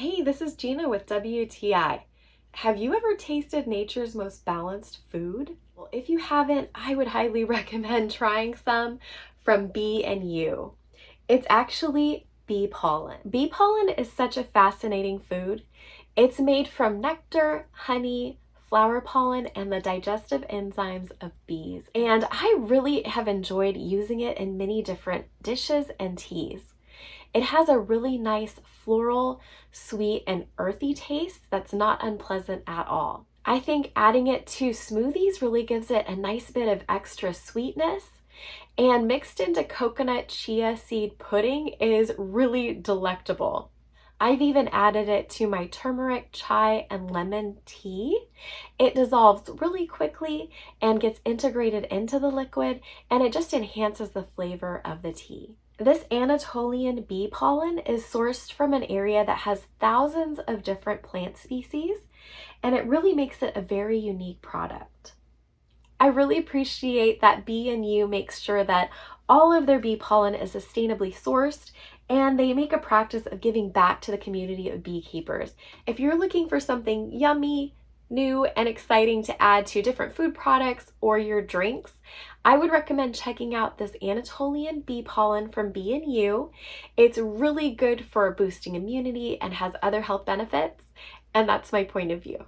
Hey, this is Gina with WTI. Have you ever tasted nature's most balanced food? Well, if you haven't, I would highly recommend trying some from Bee and You. It's actually bee pollen. Bee pollen is such a fascinating food. It's made from nectar, honey, flower pollen, and the digestive enzymes of bees. And I really have enjoyed using it in many different dishes and teas. It has a really nice floral, sweet, and earthy taste that's not unpleasant at all. I think adding it to smoothies really gives it a nice bit of extra sweetness, and mixed into coconut chia seed pudding is really delectable. I've even added it to my turmeric, chai, and lemon tea. It dissolves really quickly and gets integrated into the liquid, and it just enhances the flavor of the tea. This Anatolian bee pollen is sourced from an area that has thousands of different plant species, and it really makes it a very unique product. I really appreciate that Bee and You makes sure that all of their bee pollen is sustainably sourced, and they make a practice of giving back to the community of beekeepers. If you're looking for something yummy, new, and exciting to add to different food products or your drinks, I would recommend checking out this Anatolian bee pollen from Bee and You. It's really good for boosting immunity and has other health benefits, and that's my point of view.